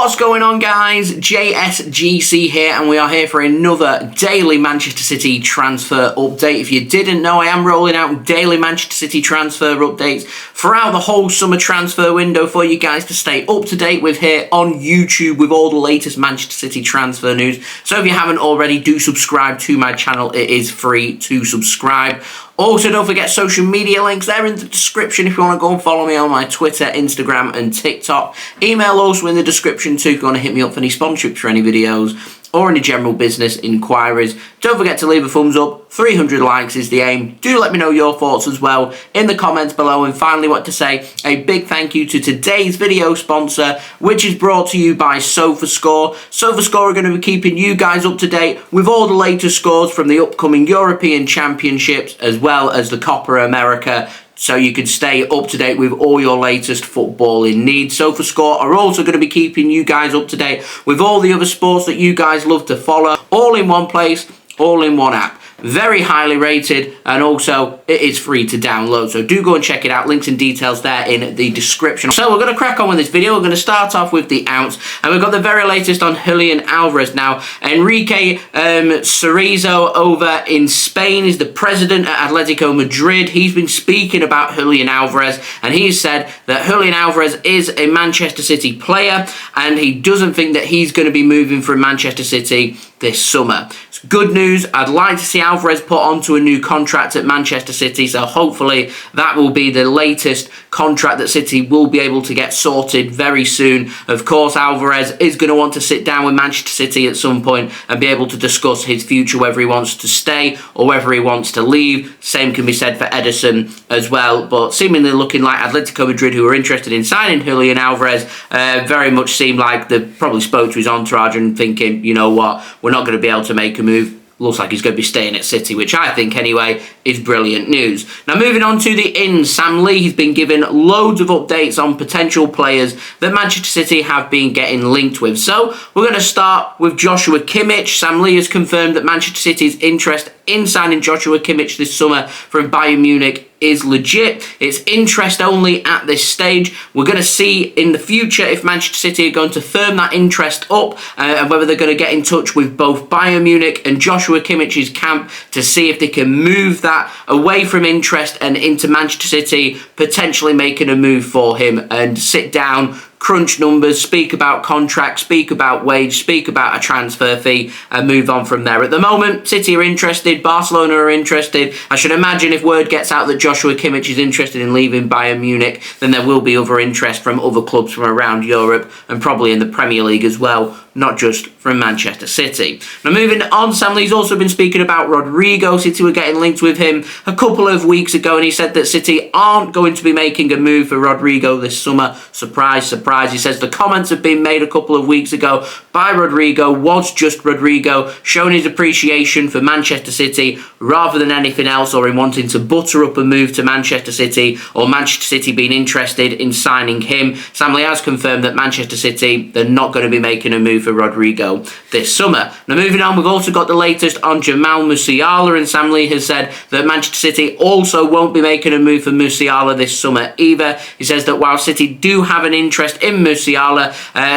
What's going on, guys? JSGC here, and we are here for another daily Manchester City transfer update. If you didn't know, I am rolling out daily Manchester City transfer updates throughout the whole summer transfer window for you guys to stay up to date with here on YouTube with all the latest Manchester City transfer news. So if you haven't already, do subscribe to my channel. It is free to subscribe. Also, don't forget social media links there in the description if you want to go and follow me on my Twitter, Instagram and TikTok. Email also in the description too if you want to hit me up for any sponsorships for any videos or any general business inquiries. Don't forget to leave a thumbs up. 300 likes is the aim. Do let me know your thoughts as well in the comments below. And finally, what to say, a big thank you to today's video sponsor, which is brought to you by Sofascore. Sofascore are going to be keeping you guys up to date with all the latest scores from the upcoming European Championships as well as the Copa America, so you can stay up to date with all your latest footballing needs. Sofascore are also going to be keeping you guys up to date with all the other sports that you guys love to follow, all in one place, all in one app. Very highly rated, and also it is free to download, so do go and check it out. Links and details there in the description. So we're going to crack on with this video. We're going to start off with the outs, and we've got the very latest on Julian Alvarez. Now, Enrique Cerezo over in Spain is the president at Atletico Madrid. He's been speaking about Julian Alvarez, and he's said that Julian Alvarez is a Manchester City player, and he doesn't think that he's going to be moving from Manchester City this summer. It's good news. I'd like to see Alvarez put onto a new contract at Manchester City, so hopefully that will be the latest contract that City will be able to get sorted very soon. Of course, Alvarez is going to want to sit down with Manchester City at some point and be able to discuss his future, whether he wants to stay or whether he wants to leave. Same can be said for Ederson as well, but seemingly looking like Atletico Madrid, who are interested in signing Julian Alvarez, very much seem like they probably spoke to his entourage and thinking, you know what, we're not going to be able to make a move. Looks like he's going to be staying at City, which I think, anyway, is brilliant news. Now, moving on to the ins, Sam Lee has been given loads of updates on potential players that Manchester City have been getting linked with. So, we're going to start with Joshua Kimmich. Sam Lee has confirmed that Manchester City's interest in signing Joshua Kimmich this summer from Bayern Munich is legit. It's interest only at this stage. We're going to see in the future if Manchester City are going to firm that interest up and whether they're going to get in touch with both Bayern Munich and Joshua Kimmich's camp to see if they can move that away from interest and into Manchester City, potentially making a move for him and sit down, crunch numbers, speak about contracts, speak about wage, speak about a transfer fee, and move on from there. At the moment, City are interested, Barcelona are interested. I should imagine if word gets out that Joshua Kimmich is interested in leaving Bayern Munich, then there will be other interest from other clubs from around Europe and probably in the Premier League as well, not just from Manchester City. Now, moving on, Sam Lee's also been speaking about Rodrygo. City were getting linked with him a couple of weeks ago, and he said that City aren't going to be making a move for Rodrygo this summer. Surprise, surprise. He says the comments have been made a couple of weeks ago by Rodrygo was just Rodrygo showing his appreciation for Manchester City rather than anything else, or in wanting to butter up a move to Manchester City, or Manchester City being interested in signing him. Sam Lee has confirmed that Manchester City, they're not going to be making a move for Rodrygo this summer. Now, moving on, we've also got the latest on Jamal Musiala, and Sam Lee has said that Manchester City also won't be making a move for Musiala this summer either. He says that while City do have an interest in Musiala,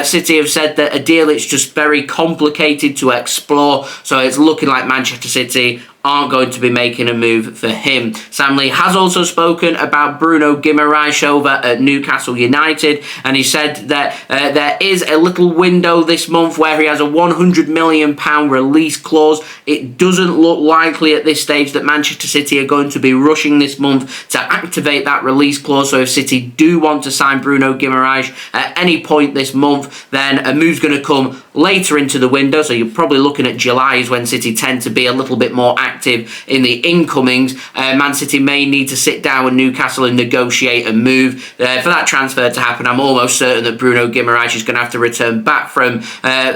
City have said that a deal it's just very complicated to explore, so it's looking like Manchester City aren't going to be making a move for him. Sam Lee has also spoken about Bruno Guimaraes over at Newcastle United, and he said that there is a little window this month where he has a £100 million release clause. It doesn't look likely at this stage that Manchester City are going to be rushing this month to activate that release clause, so if City do want to sign Bruno Guimaraes at any point this month, then a move's going to come later into the window, so you're probably looking at July is when City tend to be a little bit more active in the incomings. Man City may need to sit down with Newcastle and negotiate a move for that transfer to happen. I'm almost certain that Bruno Guimaraes is going to have to return back from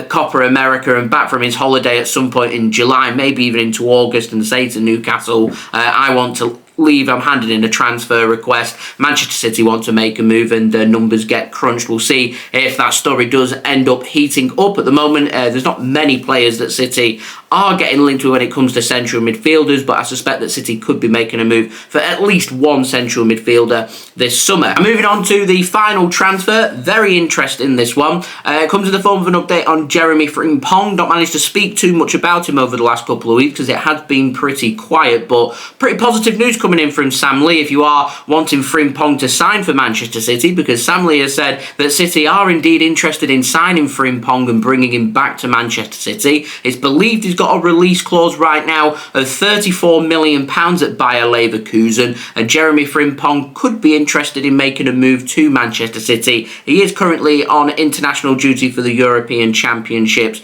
Copa America and back from his holiday at some point in July, maybe even into August, and say to Newcastle, I want to leave, I'm handing in a transfer request. Manchester City want to make a move and the numbers get crunched. We'll see if that story does end up heating up. At the moment, there's not many players that City are getting linked with when it comes to central midfielders, but I suspect that City could be making a move for at least one central midfielder this summer. And moving on to the final transfer, very interesting this one. It comes in the form of an update on Jeremie Frimpong. Not managed to speak too much about him over the last couple of weeks because it has been pretty quiet, but pretty positive news coming in from Sam Lee if you are wanting Frimpong to sign for Manchester City, because Sam Lee has said that City are indeed interested in signing Frimpong and bringing him back to Manchester City. It's believed he's got a release clause right now of £34 million at Bayer Leverkusen, and Jeremie Frimpong could be interested in making a move to Manchester City. He is currently on international duty for the European Championships,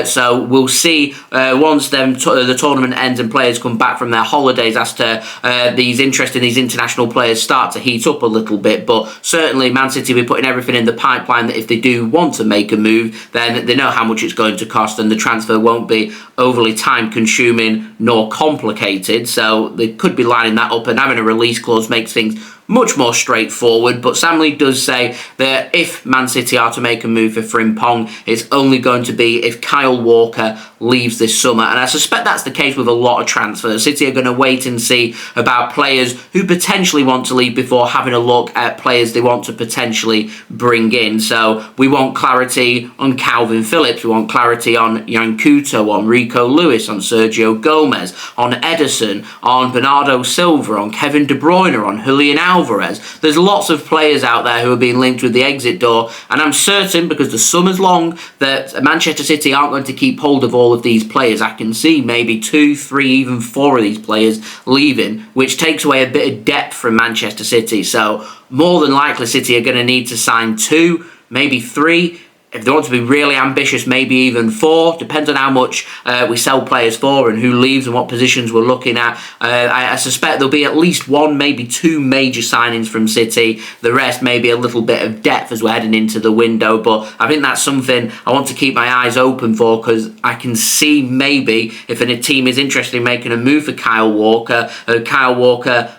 so we'll see once the tournament ends and players come back from their holidays as to these interest in these international players start to heat up a little bit. But certainly Man City will be putting everything in the pipeline that if they do want to make a move, then they know how much it's going to cost and the transfer won't be overly time consuming nor complicated, so they could be lining that up, and having a release clause makes things much more straightforward. But Sam Lee does say that if Man City are to make a move for Frimpong, it's only going to be if Kyle Walker leaves this summer, and I suspect that's the case with a lot of transfers. City are going to wait and see about players who potentially want to leave before having a look at players they want to potentially bring in. So we want clarity on Calvin Phillips, we want clarity on Jan Couto, on Rico Lewis, on Sergio Gomez, on Ederson, on Bernardo Silva, on Kevin De Bruyne, on Julian Alvarez. There's lots of players out there who are being linked with the exit door, and I'm certain, because the summer's long, that Manchester City aren't going to keep hold of all of these players. I can see maybe 2, 3, even 4 of these players leaving, which takes away a bit of depth from Manchester City. So more than likely City are going to need to sign 2, maybe 3. If they want to be really ambitious, maybe even 4. Depends on how much we sell players for and who leaves and what positions we're looking at. I suspect there'll be at least 1, maybe 2 major signings from City. The rest maybe a little bit of depth as we're heading into the window. But I think that's something I want to keep my eyes open for, because I can see maybe if a team is interested in making a move for Kyle Walker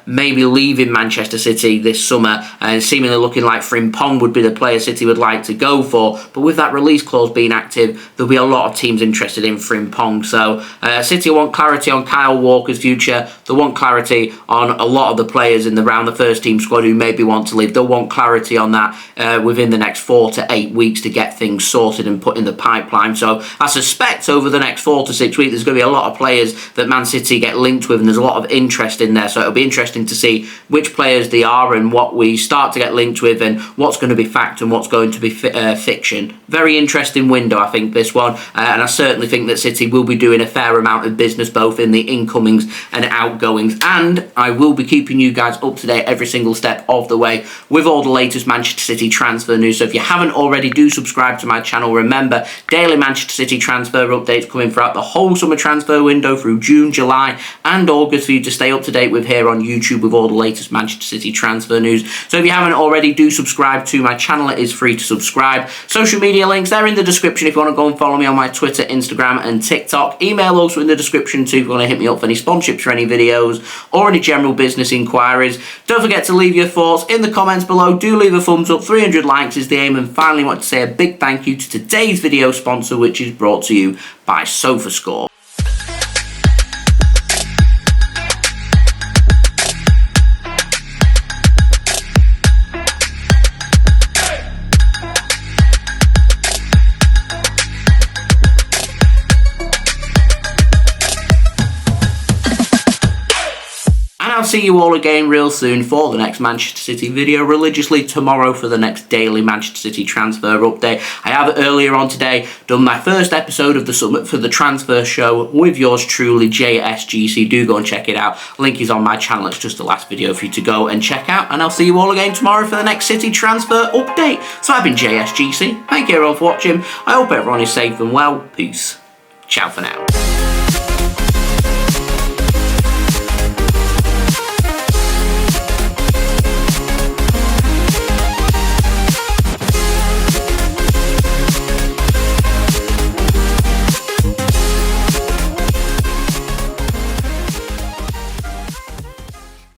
maybe leaving Manchester City this summer, and seemingly looking like Frimpong would be the player City would like to go for. But with that release clause being active, there'll be a lot of teams interested in Frimpong. So City want clarity on Kyle Walker's future. They want clarity on a lot of the players around the first team squad who maybe want to leave. They'll want clarity on that within the next 4 to 8 weeks to get things sorted and put in the pipeline. So I suspect over the next 4 to 6 weeks there's going to be a lot of players that Man City get linked with, and there's a lot of interest in there. So it'll be interesting to see which players they are and what we start to get linked with, and what's going to be fact and what's going to be fiction. Very interesting window, I think, this one, and I certainly think that City will be doing a fair amount of business both in the incomings and outgoings, and I will be keeping you guys up to date every single step of the way with all the latest Manchester City transfer news. So if you haven't already, do subscribe to my channel. Remember, daily Manchester City transfer updates coming throughout the whole summer transfer window through June, July and August for you to stay up to date with here on YouTube with all the latest Manchester City transfer news. So if you haven't already, do subscribe to my channel. It is free to subscribe. Social media links, they're in the description if you want to go and follow me on my Twitter, Instagram and TikTok. Email also in the description too if you want to hit me up for any sponsorships for any videos or any general business inquiries. Don't forget to leave your thoughts in the comments below. Do leave a thumbs up. 300 likes is the aim. And finally, I want to say a big thank you to today's video sponsor, which is brought to you by Sofascore. I'll see you all again real soon for the next Manchester City video, religiously tomorrow for the next daily Manchester City transfer update. I have earlier on today done my first episode of the Summit for the transfer show with yours truly, JSGC. Do go and check it out. Link is on my channel. It's just the last video for you to go and check out. And I'll see you all again tomorrow for the next City transfer update. So I've been JSGC. Thank you everyone for watching. I hope everyone is safe and well. Peace. Ciao for now.